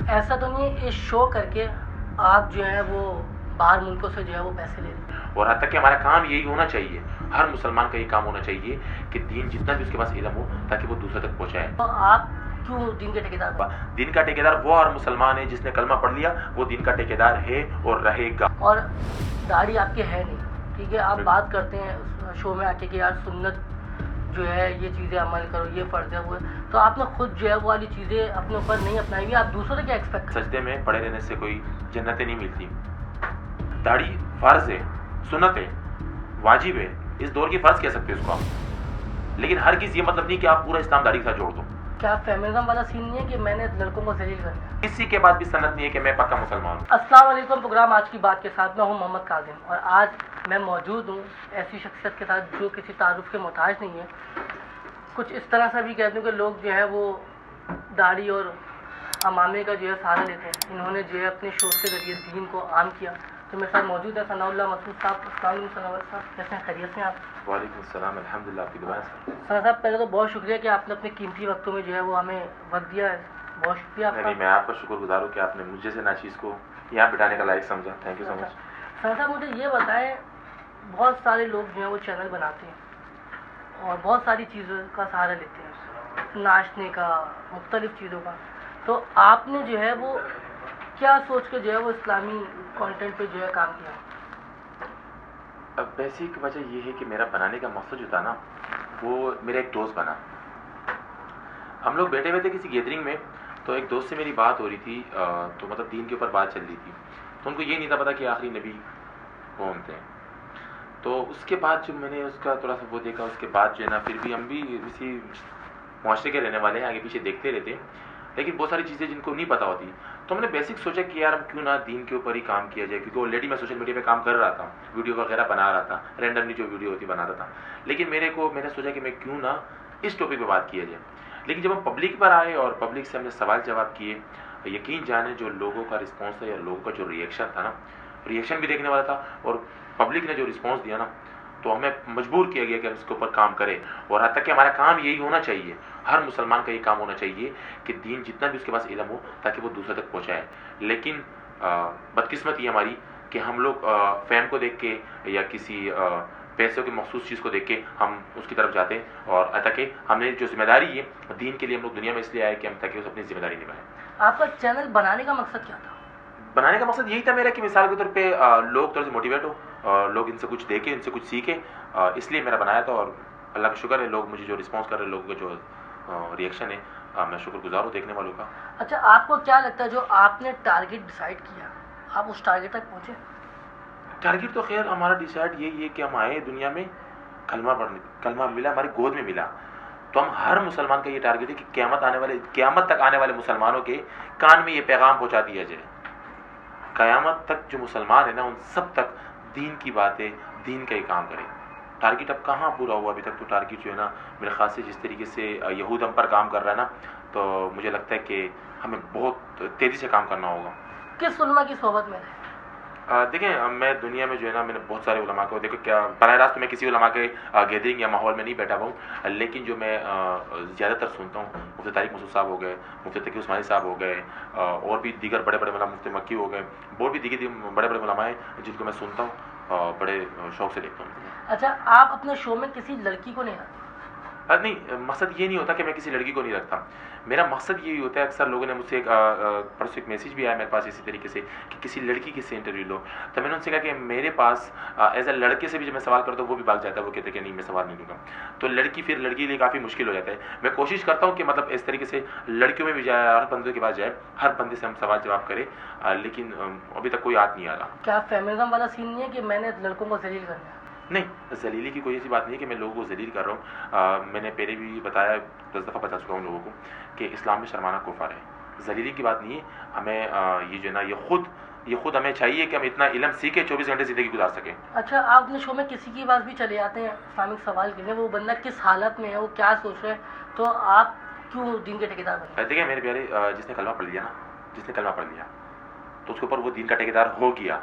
ایسا تو نہیں ہے اس شو کر کے آپ جو ہے وہ باہر ملکوں سے جو ہے وہ پیسے لے رہے ہیں؟ اور حتیٰ کہ ہمارا کام یہی ہونا چاہیے، ہر مسلمان کا یہ کام ہونا چاہیے کہ دین جتنا بھی اس کے پاس علم ہو تاکہ وہ دوسرے تک پہنچائے۔ تو آپ کیوں دین کے ٹھیکیدار بنے؟ دین کا ٹھیکیدار وہ ہر مسلمان ہے جس نے کلمہ پڑھ لیا، وہ دین کا ٹھیکیدار ہے اور رہے گا۔ اور داڑھی آپ کے ہے نہیں، ٹھیک ہے، آپ بات کرتے ہیں شو میں آ کے کہ یار سنت جو ہے یہ چیزیں عمل کرو، یہ فرض ہے وہ ہے، تو آپ نے خود جو ہے وہ والی چیزیں اپنے اوپر نہیں اپنائی ہوئی، آپ دوسروں سے کیا ایکسپیکٹ کریں؟ سجدے میں پڑے رہنے سے کوئی جنتیں نہیں ملتی۔ داڑھی فرض ہے، سنت ہے، واجب ہے، اس دور کی فرض کہہ سکتے ہیں اس کو آپ، لیکن ہر کسی یہ مطلب نہیں کہ آپ پورا اسلام داڑھی کے ساتھ جوڑ دو۔ کیا فیمنزم والا سین نہیں ہے کہ میں نے لڑکوں کو ذلیل کرنا ہے؟ کسی کے پاس بھی سنت نہیں ہے کہ میں پکا مسلمان ہوں۔ السلام علیکم، پروگرام آج کی بات کے ساتھ میں ہوں محمد کاظم، اور آج میں موجود ہوں ایسی شخصیت کے ساتھ جو کسی تعارف کے محتاج نہیں ہے۔ کچھ اس طرح سے بھی کہتے ہیں کہ لوگ جو ہے وہ داڑھی اور امامے کا جو ہے سہارا لیتے ہیں، انہوں نے جو ہے اپنے شو کے ذریعے دین کو عام کیا۔ تو میرے ساتھ موجود ہے ثناء اللہ مسعود صاحب۔ السلام علیکم ثناء اللہ صاحب، کیسے ہیں؟ خیریت سے ہیں آپ؟ وعلیکم السلام، الحمدللہ، آپ کی دعائیں سے۔ ثناء صاحب پہلے تو بہت شکریہ کہ آپ نے اپنے قیمتی وقتوں میں جو ہے وہ ہمیں وقت دیا ہے، بہت شکریہ آپ کا۔ میں آپ کا شکر گزار ہوں کہ آپ نے مجھے سے ناچیز کو یہاں بٹھانے کا لائق سمجھا۔ تھینک یو سو مچ۔ ثناء صاحب مجھے یہ بتائیں، بہت سارے لوگ جو ہیں وہ چینل بناتے ہیں اور بہت ساری چیزوں کا سہارا لیتے ہیں، ناچنے کا، مختلف چیزوں کا، تو آپ نے جو ہے وہ کیا سوچ کے جو ہے وہ اسلامی کانٹینٹ پہ جو ہے کام کیا؟ اب بیسک وجہ یہ ہے کہ میرا بنانے کا مقصد جو تھا نا، وہ میرا ایک دوست بنا۔ ہم لوگ بیٹھے ہوئے تھے کسی گیدرنگ میں، تو ایک دوست سے میری بات ہو رہی تھی، تو مطلب دین کے اوپر بات چل رہی تھی، تو ان کو یہ نہیں تھا پتا کہ آخری نبی کون تھے۔ تو اس کے بعد جو میں نے اس کا تھوڑا سا وہ دیکھا، اس کے بعد جو ہے نا پھر بھی ہم بھی اسی معاشرے کے رہنے والے ہیں، آگے پیچھے دیکھتے رہتے ہیں، لیکن بہت ساری چیزیں جن کو نہیں پتا ہوتی، تو ہم نے بیسک سوچا کہ یار ہم کیوں نہ دین کے اوپر ہی کام کیا جائے، کیونکہ آلریڈی میں سوشل میڈیا پہ کام کر رہا تھا، ویڈیو وغیرہ بنا رہا تھا، رینڈملی جو ویڈیو ہوتی بناتا تھا، لیکن میں نے سوچا کہ میں کیوں نہ اس ٹاپک پہ بات کیا جائے۔ لیکن جب ہم پبلک پر آئے اور پبلک سے ہم نے سوال جواب کیے، یقین جانے جو لوگوں کا رسپانس تھا یا لوگوں کا جو ریئیکشن تھا نا، ریئیکشن بھی دیکھنے والا تھا، اور پبلک نے جو رسپانس دیا نا، تو ہمیں مجبور کیا گیا کہ ہم اس کے اوپر کام کریں، اور حتیٰ کہ ہمارا کام یہی ہونا چاہیے، ہر مسلمان کا یہ کام ہونا چاہیے کہ دین جتنا بھی اس کے پاس علم ہو تاکہ وہ دوسرے تک پہنچائے۔ لیکن بدقسمتی ہماری کہ ہم لوگ فیم کو دیکھ کے یا کسی پیسوں کی مخصوص چیز کو دیکھ کے ہم اس کی طرف جاتے ہیں، اور حتیٰ کہ ہم نے جو ذمہ داری ہے دین کے لیے، ہم لوگ دنیا میں اس لیے آئے کہ ہم تاکہ اس اپنی ذمہ داری نبھائیں۔ آپ کا چینل بنانے کا مقصد کیا تھا؟ بنانے کا مقصد یہی تھا میرا کہ مثال کے طور پہ لوگ تھوڑے سے موٹیویٹ ہو، لوگ ان سے کچھ دیکھیں، ان سے کچھ سیکھیں، اس لیے میرا بنایا تھا، اور اللہ کا شکر ہے لوگ مجھے جو رسپانس کر رہے ہیں، لوگوں کا جو ریئیکشن ہے، میں شکر گزار ہوں دیکھنے والوں کا۔ اچھا، آپ کو کیا لگتا ہے جو آپ نے ٹارگیٹ ڈیسائیڈ کیا، آپ اس ٹارگیٹ تک پہنچے؟ ٹارگیٹ تو خیر ہمارا ڈیسائیڈ یہی ہے کہ ہم آئے دنیا میں، کلمہ ملا، ہماری گود میں ملا، تو ہم ہر مسلمان کا یہ ٹارگیٹ ہے کہ قیامت تک آنے والے مسلمانوں کے کان میں یہ پیغام پہنچا دیا جائے، قیامت تک جو مسلمان ہیں نا ان سب تک دین کی باتیں، دین کا ہی کام کریں۔ ٹارگیٹ اب کہاں پورا ہوا ابھی تک، تو ٹارگیٹ جو ہے نا میرے خیال سے جس طریقے سے یہود ہم پر کام کر رہا ہے نا، تو مجھے لگتا ہے کہ ہمیں بہت تیزی سے کام کرنا ہوگا۔ کس علماء کی صحبت میں رہے؟ دیکھیں میں دنیا میں جو ہے نا میں نے بہت سارے علماء کو دیکھو، کیا براہ راست تو میں کسی علماء کے گیدرنگ یا ماحول میں نہیں بیٹھا ہوا ہوں، لیکن جو میں زیادہ تر سنتا ہوں، مفتی طارق مسعود صاحب ہو گئے، مفتی تقی عثمانی صاحب ہو گئے، اور بھی دیگر بڑے بڑے علماء، مفتی مکی ہو گئے، اور بھی دیگر بڑے بڑے علماء ہیں جن کو میں سنتا ہوں، بڑے شوق سے دیکھتا ہوں۔ اچھا، آپ اپنے شو میں کسی لڑکی کو نہیں رکھتے؟ نہیں، مقصد یہ نہیں ہوتا کہ میں کسی لڑکی کو نہیں رکھتا، میرا مقصد یہی ہوتا ہے، اکثر لوگوں نے مجھ سے پرسوں ایک میسیج بھی آیا میرے پاس اسی طریقے سے کہ کسی لڑکی کے سے انٹرویو لو، تو میں نے ان سے کہا کہ میرے پاس ایز اے لڑکے سے بھی جب میں سوال کرتا ہوں وہ بھی بھاگ جاتا ہے، وہ کہتے ہیں کہ نہیں میں سوال نہیں دوں گا، تو لڑکی کے لیے کافی مشکل ہو جاتا ہے۔ میں کوشش کرتا ہوں کہ مطلب اس طریقے سے لڑکیوں میں بھی جائے، ہر بندے کے پاس جائے، ہر بندے سے ہم سوال جواب کریں، لیکن ابھی تک کوئی ہاتھ نہیں آ رہا۔ کیا فیمنزم والا سین نہیں ہے کہ میں نے لڑکوں کو ذلیل کرنا ہے؟ نہیں، ذلیلی کی کوئی ایسی بات نہیں ہے کہ میں لوگوں کو ذلیل کر رہا ہوں۔ میں نے پہلے بھی بتایا، 10 دفعہ بتا چکا ہوں لوگوں کو کہ اسلام میں شرمانا کفر ہے، ذلیلی کی بات نہیں ہے۔ ہمیں یہ جو ہے نا یہ خود ہمیں چاہیے کہ ہم اتنا علم سیکھیں 24 گھنٹے زندگی گزار سکیں۔ اچھا، آپ اپنے شو میں کسی کی پاس بھی چلے جاتے ہیں اسلامک سوال کے لیے، وہ بندہ کس حالت میں ہے، وہ کیا سوچ رہا ہے، تو آپ کیوں دین کے ٹھیکیدار بنے؟ دیکھیں میرے پیارے، جس نے کلمہ پڑھ لیا تو اس کے اوپر وہ دین کا ٹھیکیدار ہو گیا،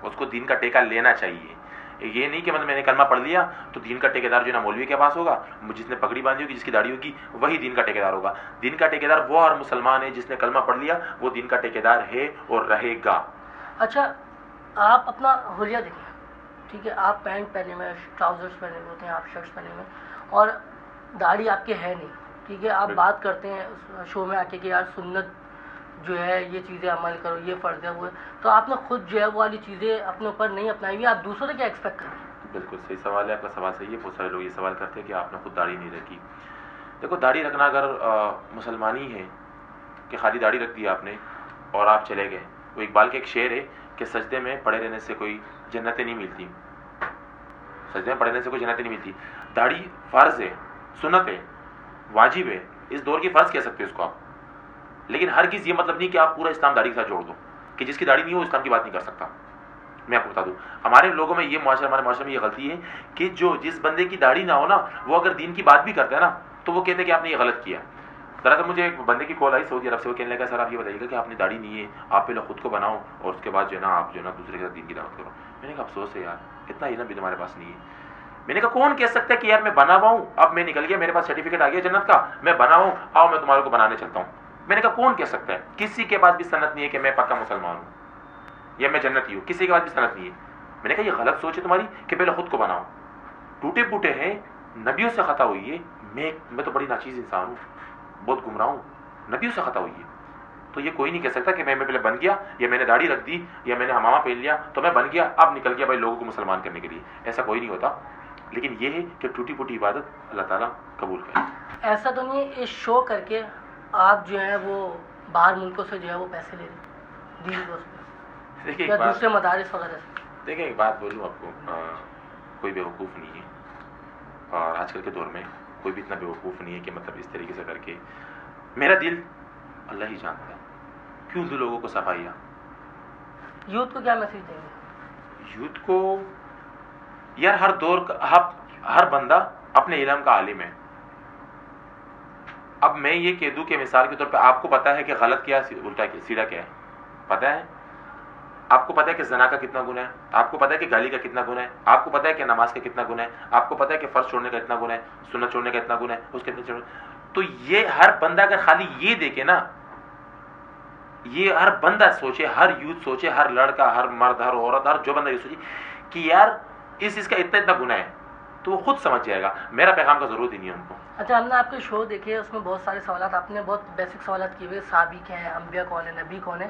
اس کو دین کا ٹیکہ لینا چاہیے۔ یہ نہیں کہ مطلب میں نے کلمہ پڑھ لیا تو دین کا ٹھیکیدار جو ہے نا مولوی کے پاس ہوگا, جس نے پگڑی باندھی ہوگی, جس کی داڑھی ہوگی, وہی دین کا ٹھیکیدار ہوگا. دین کا ٹھیکیدار وہ ہر مسلمان ہے جس نے کلمہ پڑھ لیا, وہ دین کا ٹھیکیدار ہے اور رہے گا. اچھا آپ اپنا حلیہ دیکھیں, ٹھیک ہے, آپ پینٹ پہنے ہوئے, ٹراؤزرس پہنے ہوئے ہوتے ہیں, آپ شرٹس پہنے ہوئے, اور داڑھی آپ کے ہے نہیں, ٹھیک ہے, آپ بات کرتے ہیں شو میں آ کے کہ یار سنت جو ہے یہ چیزیں عمل کرو, یہ فرض ہے, وہ ہے, تو آپ نے خود جو ہے وہ والی چیزیں اپنے اوپر نہیں اپنائی ہوئی, آپ دوسروں سے کیا ایکسپیکٹ کریں گے؟ بالکل صحیح سوال ہے آپ کا, سوال صحیح ہے. بہت سارے لوگ یہ سوال کرتے ہیں کہ آپ نے خود داڑھی نہیں رکھی. دیکھو داڑھی رکھنا اگر مسلمانی ہے کہ خالی داڑھی رکھ دی آپ نے اور آپ چلے گئے, وہ اقبال کا ایک شعر ہے کہ سجدے میں پڑے رہنے سے کوئی جنتیں نہیں ملتی, سجدے میں پڑے رہنے سے کوئی جنتیں نہیں ملتی. داڑھی فرض ہے, سنت ہے, واجب ہے, اس دور کی فرض کہہ سکتے ہیں اس کو آپ, لیکن ہرگز یہ مطلب نہیں کہ آپ پورا اسلام داڑھی کے ساتھ جوڑ دو, کہ جس کی داڑھی نہیں ہو اسلام کی بات نہیں کر سکتا. میں آپ کو بتا دوں, ہمارے لوگوں میں یہ ہمارے معاشرے میں یہ غلطی ہے کہ جس بندے کی داڑھی نہ ہو نا, وہ اگر دین کی بات بھی کرتا ہے نا تو وہ کہتے ہیں کہ آپ نے یہ غلط کیا. دراصل مجھے ایک بندے کی کال آئی سعودی عرب سے, وہ کہنے لگا سر آپ یہ بتائیے گا کہ آپ نے داڑھی نہیں ہے, آپ پہلے خود کو بناؤ اور اس کے بعد جو ہے نا آپ جو ہے نا دوسرے کے ساتھ دین کی دعوت کرو. میں نے کہا افسوس ہے یار, اتنا علم بھی تمہارے پاس نہیں ہے. میں نے کہا کون کہہ سکتا ہے کہ یار میں بنا ہوا ہوں, اب میں نکل گیا, میرے پاس سرٹیفکیٹ آ گیا جنت کا, میں بنا ہوں, آؤ میں تمہارے کو بنانے چلتا ہوں. میں نے کہا کون کہہ سکتا ہے؟ کسی کے پاس بھی سند نہیں ہے کہ میں پکا مسلمان ہوں یا میں جنتی ہوں, کسی کے پاس بھی سند نہیں ہے. میں نے کہا یہ غلط سوچ ہے تمہاری کہ پہلے خود کو بناؤ. ٹوٹے پوٹے ہیں, نبیوں سے خطا ہوئی ہے, میں تو بڑی ناچیز انسان ہوں, بہت گمراہ ہوں, نبیوں سے خطا ہوئی ہے. تو یہ کوئی نہیں کہہ سکتا کہ میں پہلے بن گیا یا میں نے داڑھی رکھ دی یا میں نے حمامہ پہن لیا تو میں بن گیا, اب نکل گیا بھائی لوگوں کو مسلمان کرنے کے لیے. ایسا کوئی نہیں ہوتا, لیکن یہ ہے کہ ٹوٹی پوٹی عبادت اللہ تعالیٰ قبول کرے. ایسا تو نہیں ہے اس شو کر کے آپ جو ہیں وہ باہر ملکوں سے جو ہے وہ پیسے لے رہے دین دوست دیکھیے یا دوسرے مدارس وغیرہ سے؟ دیکھیں ایک بات بولوں آپ کو, کوئی بیوقوف نہیں ہے, اور آج کل کے دور میں کوئی بھی اتنا بیوقوف نہیں ہے کہ مطلب اس طریقے سے کر کے. میرا دل اللہ ہی جانتا ہے, کیوں دو لوگوں کو صفائیاں. یوتھ کو کیا میسج دیں گے؟ یوتھ کو یار ہر دور کا ہر بندہ اپنے علم کا عالم ہے. اب میں یہ کہہ دوں کہ مثال کے طور پہ آپ کو پتا ہے کہ غلط کیا الٹا کیا سیدھا کیا ہے, پتا ہے آپ کو پتا ہے کہ زنا کا کتنا گناہ ہے, آپ کو پتا ہے کہ گالی کا کتنا گناہ ہے, آپ کو پتا ہے کہ نماز کا کتنا گناہ ہے, آپ کو پتا ہے کہ فرض چھوڑنے کا کتنا گناہ ہے, سنت چھوڑنے کا کتنا گناہ ہے, اس کتنے چھوڑنے. تو یہ ہر بندہ اگر خالی یہ دیکھے نا, یہ ہر بندہ سوچے, ہر یوتھ سوچے, ہر لڑکا, ہر مرد, ہر عورت, ہر جو بندہ یہ سوچے کہ یار اس کا اتنا گناہ ہے, تو وہ خود سمجھ جائے گا. میرا پیغام کا ضرورت ہی نہیں ہے ان کو. اچھا ہم نے آپ کے شو دیکھے, اس میں بہت سارے سوالات, آپ نے بہت بیسک سوالات کیے ہوئے, صحابی کیا ہیں, انبیاء کون ہے, نبی کون ہے,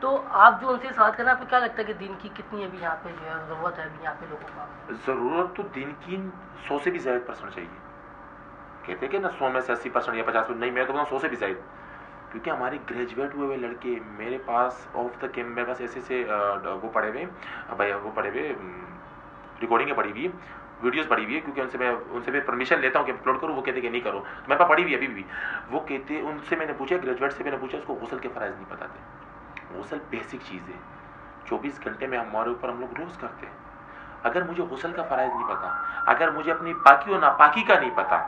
تو آپ جو ان سے سوال کریں آپ کو کیا لگتا ہے کہ دین کی کتنی ابھی یہاں پہ جو ہے ضرورت ہے ابھی یہاں پہ لوگوں کا؟ ضرورت تو دین کی 100 سے بھی زائد % چاہیے. کہتے ہیں کہ نا 100 میں سے 80% یا 50%, نہیں میں تو بتاؤں 100 سے بھی زائد, کیونکہ ہمارے گریجویٹ ہوئے لڑکے میرے پاس آف دا کیمپ, میرے پاس ایسے وہ پڑے ہوئے ریکارڈنگیں پڑی ہوئی, ویڈیوز پڑی ہوئی ہے, کیونکہ ان سے میں پرمیشن لیتا ہوں کہ اپلوڈ کروں, وہ کہتے کہ نہیں کرو, میرے پاس پڑی ہوئی ابھی بھی. وہ کہتے ان سے میں نے پوچھا, گریجویٹ سے میں نے پوچھا, اس کو غسل کے فرائض نہیں پتہ تھے. غسل بیسک چیز ہے, 24 گھنٹے میں ہمارے اوپر ہم لوگ روز کرتے ہیں. اگر مجھے غسل کا فرائض نہیں پتا, اگر مجھے اپنی پاکی و ناپاکی کا نہیں پتا,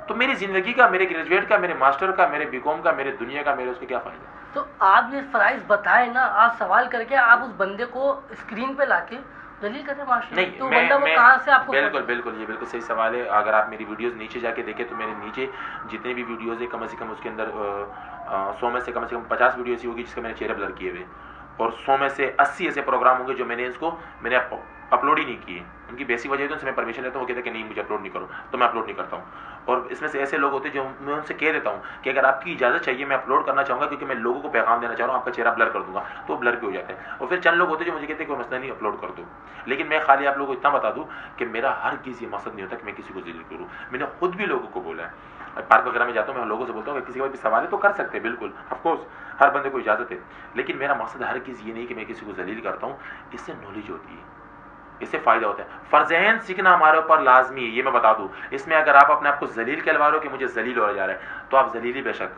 تو میری زندگی کا, میرے گریجویٹ کا, میرے ماسٹر کا, میرے بی کام کا, میرے دنیا کا, میرے اس کا کیا فائدہ؟ تو آپ یہ فرائض بتائیں نا, آپ سوال کر کے آپ اس بندے کو اسکرین پہ لا کے دلیل کریں معاشرے میں, تو بندہ وہ کہاں سے آپ کو؟ بالکل یہ بالکل صحیح سوال ہے. اگر آپ میری ویڈیوز نیچے جا کے دیکھیں تو میرے نیچے جتنے بھی ویڈیوز ہیں کم از کم اس کے اندر 100 میں سے کم 50 ویڈیو ایسی ہوگی جس کا میں نے چہرے بلر کیے ہوئے, اور 100 میں سے 80 ایسے پروگرام ہوں گے جو میں نے اپلوڈ ہی نہیں کیے. ان کی بیسک وجہ ہے تو ان سے میں پرمیشن لیتا ہوں, وہ کہتے ہیں کہ نہیں مجھے اپلوڈ نہیں کرو, تو میں اپلوڈ نہیں کرتا ہوں. اور اس میں سے ایسے لوگ ہوتے ہیں جو میں ان سے کہہ دیتا ہوں کہ اگر آپ کی اجازت چاہیے میں اپلوڈ کرنا چاہوں گا, کیونکہ میں لوگوں کو پیغام دینا چاہ رہا ہوں, آپ کا چہرہ بلر کر دوں گا, تو بلر بھی ہو جاتے ہیں. اور پھر چند لوگ ہوتے ہیں جو مجھے کہتے ہیں کہ وہ مسئلہ نہیں, اپلوڈ کر دو. لیکن میں خالی آپ لوگوں کو اتنا بتا دوں کہ میرا ہر کسی یہ مقصد نہیں ہوتا کہ میں کسی کو ذلیل کروں. میں نے خود بھی لوگوں کو بولا ہے, پارک وغیرہ میں جاتا ہوں, میں لوگوں سے بولتا ہوں کہ کسی کا بھی سوال ہے تو کر سکتے ہیں, بالکل آف کورس ہر بندے کو اجازت ہے, لیکن میرا مقصد ہر کسی یہ نہیں کہ میں کسی کو ذلیل کرتا ہوں. اس سے نالج ہوتی ہے, اس سے فائدہ ہوتا ہے. فرضین سیکھنا ہمارے اوپر لازمی ہے, یہ میں بتا دوں. اس میں اگر آپ اپنے آپ کو ذلیل کہلوا رہے ہو کہ مجھے ذلیل ہو جا رہا ہے, تو آپ ذلیل ہی بے شک.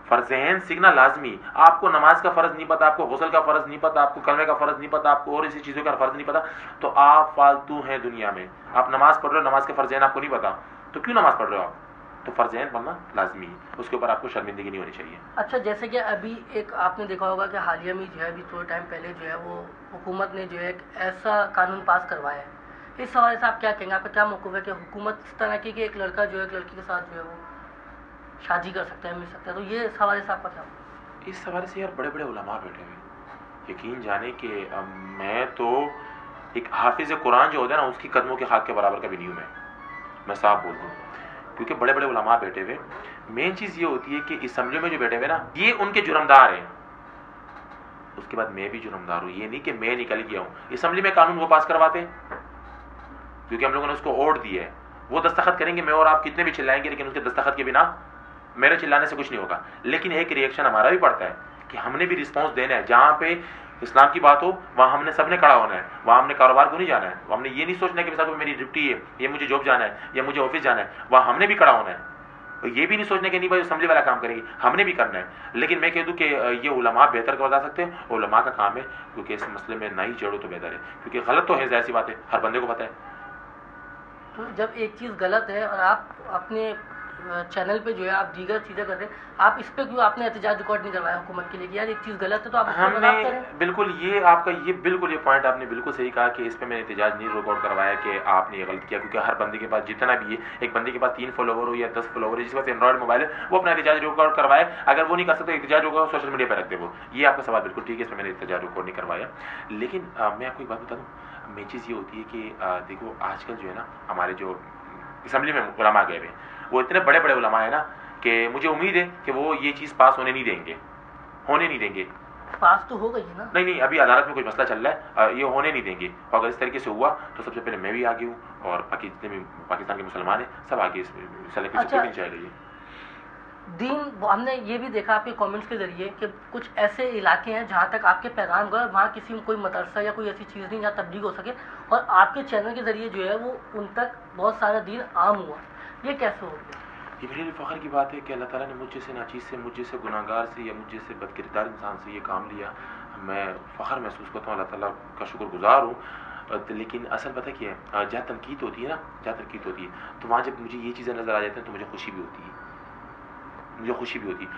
فرضین سیکھنا لازمی. آپ کو نماز کا فرض نہیں پتا, آپ کو غسل کا فرض نہیں پتا, آپ کو کلمے کا فرض نہیں پتا, آپ کو اور اسی چیزوں کا فرض نہیں پتا, تو آپ فالتو ہیں دنیا میں. آپ نماز پڑھ رہے ہو, نماز کے فرضین آپ کو نہیں پتا, تو کیوں نماز پڑھ رہے ہو آپ؟ تو فرض عین پڑھنا لازمی ہے، اس کے اوپر آپ کو شرمندگی نہیں ہونی چاہیے۔ اچھا، جیسے کہ ابھی ایک آپ نے دیکھا ہوگا کہ حالیہ میں جو ہے ابھی تھوڑے ٹائم پہلے جو ہے وہ حکومت نے جو ہے ایک ایسا قانون پاس کروایا ہے، اس حوالے سے آپ کیا کہیں گے؟ آپ کا کیا موقف ہے کہ حکومت اس طرح کی کہ ایک لڑکا جو ہے ایک لڑکی کے ساتھ جو ہے وہ شادی کر سکتا ہے، مل سکتا ہے، تو یہ اس حوالے سے آپ کا کیا؟ اس حوالے سے یار بڑے بڑے علماء بیٹھے ہوئے، یقین جانے کہ میں تو ایک حافظ قرآن جو ہوتا ہے نا، اس کی قدموں کے خاک کے برابر کا بھی نہیں ہوں میں صاف بول دوں، کیونکہ بڑے بڑے علماء بیٹھے ہوئے۔ مین چیز یہ ہوتی ہے کہ اسمبلی میں جو بیٹھے ہوئے نا، یہ ان کے جرمدار ہیں، اس کے بعد میں بھی جرمدار ہوں، یہ نہیں کہ میں نکل گیا ہوں۔ اسمبلی میں قانون وہ پاس کرواتے ہیں کیونکہ ہم لوگوں نے اس کو ووٹ دی ہے، وہ دستخط کریں گے، میں اور آپ کتنے بھی چلائیں گے، لیکن اس کے دستخط کے بنا میرے چلانے سے کچھ نہیں ہوگا۔ لیکن ایک ریئیکشن ہمارا بھی پڑتا ہے کہ ہم نے بھی رسپانس دینا ہے، جہاں پہ اسلام کی بات ہو وہاں ہم نے سب نے کھڑا ہونا ہے، وہاں ہم نے کاروبار کو نہیں جانا ہے، ہم نے یہ نہیں سوچنا کہ میری ڈیوٹی ہے، یہ مجھے جاب جانا ہے یا مجھے آفس جانا ہے، وہاں ہم نے بھی کھڑا ہونا ہے، اور یہ بھی نہیں سوچنا کہ نہیں بھائی اسمبلی والا کام کرے گی، ہم نے بھی کرنا ہے۔ لیکن میں کہہ دوں کہ یہ علماء بہتر بتا سکتے ہیں، علماء کا کام ہے، کیونکہ اس مسئلے میں نہ ہی چڑھو تو بہتر ہے، کیونکہ غلط تو ہے، ظاہر سی بات ہے، ہر بندے کو پتہ ہے۔ تو جب ایک چیز غلط ہے اور آپ اپنے چینل پہ جو ہے آپ دیگر چیزیں کر رہے ہیں، آپ اس پہ کیوں آپ نے احتجاج ریکارڈ نہیں کروایا حکومت کے لیے کہ یار ایک چیز غلط ہے تو آپ اس ہم پہ نے بات کریں؟ بالکل یہ آپ کا یہ بالکل یہ پوائنٹ آپ نے بالکل صحیح کہا کہ اس پہ میں نے احتجاج نہیں ریکارڈ کروایا کہ آپ نے یہ غلط کیا، کیونکہ ہر بندے کے پاس جتنا بھی ہے، ایک بندے کے پاس 3 فالوور ہو یا 10 فالوور ہے، جس کے پاس اینڈرائڈ موبائل ہے، وہ اپنا احتجاج ریکارڈ کروائے، اگر وہ نہیں کر سکتے احتجاج ریکارڈ سوشل میڈیا پہ رکھ دے وہ، یہ آپ کا سوال بالکل ٹھیک ہے، اس پہ میں نے احتجاج ریکارڈ نہیں کروایا۔ لیکن میں آپ کو ایک بات بتا دوں، مین چیز یہ ہوتی ہے کہ دیکھو آج کل جو ہے نا ہمارے جو اسمبلی میں علماء گئے ہوئے وہ اتنے بڑے بڑے علماء ہیں نا کہ مجھے امید ہے کہ وہ یہ چیز پاس ہونے نہیں دیں گے۔ پاس تو ہو گئی ہے نا؟ نہیں، ابھی عدالت میں کچھ مسئلہ چل رہا ہے، یہ ہونے نہیں دیں گے، اور اگر اس طریقے سے ہوا تو سب سے پہلے میں بھی آگے ہوں اور جتنے بھی پاکستان کے مسلمان ہیں سب آگے اس نہیں چاہے گا۔ دین ہم نے یہ بھی دیکھا آپ کے کامنٹس کے ذریعے کہ کچھ ایسے علاقے ہیں جہاں تک آپ کے پیغام گئے وہاں کسی میں کوئی مدرسہ یا کوئی ایسی چیز نہیں جہاں تبلیغ ہو سکے، اور آپ کے چینل کے ذریعے جو ہے وہ ان تک بہت سارا دین عام ہوا، یہ کیسے ہو گیا؟ یہ میرے لیے فخر کی بات ہے کہ اللہ تعالیٰ نے مجھ جیسے ناچیز سے، مجھ جیسے گناہ گار سے یا مجھ جیسے بدکردار انسان سے یہ کام لیا، میں فخر محسوس کرتا ہوں، اللہ تعالیٰ کا شکر گزار ہوں۔ لیکن اصل پتہ کیا ہے، جہاں تنقید ہوتی ہے تو وہاں جب مجھے یہ چیزیں نظر آ جاتی ہیں تو مجھے خوشی بھی ہوتی ہے،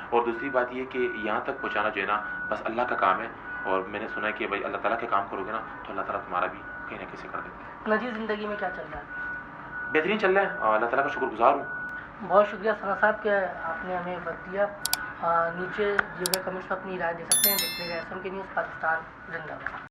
اور دوسری بات یہ کہ یہاں تک پہنچانا جو ہے نا بس اللہ کا کام ہے، اور میں نے سنا ہے کہ بھائی اللہ تعالیٰ کے کام کرو گے نا تو اللہ تعالیٰ تمہارا بھی کہیں نہ کہیں کر دیتے ہیں۔ نجی زندگی میں کیا چل رہا ہے؟ بہترین چل رہا ہے، اللہ تعالیٰ کا شکر گزار ہوں۔ بہت شکریہ ثنا صاحب کہ آپ نے ہمیں وقت دیا۔ نیچے دیے ہوئے کمنٹس میں اپنی رائے دے سکتے ہیں۔ دیکھتے رہے SM کے نیوز، پاکستان زندہ باد۔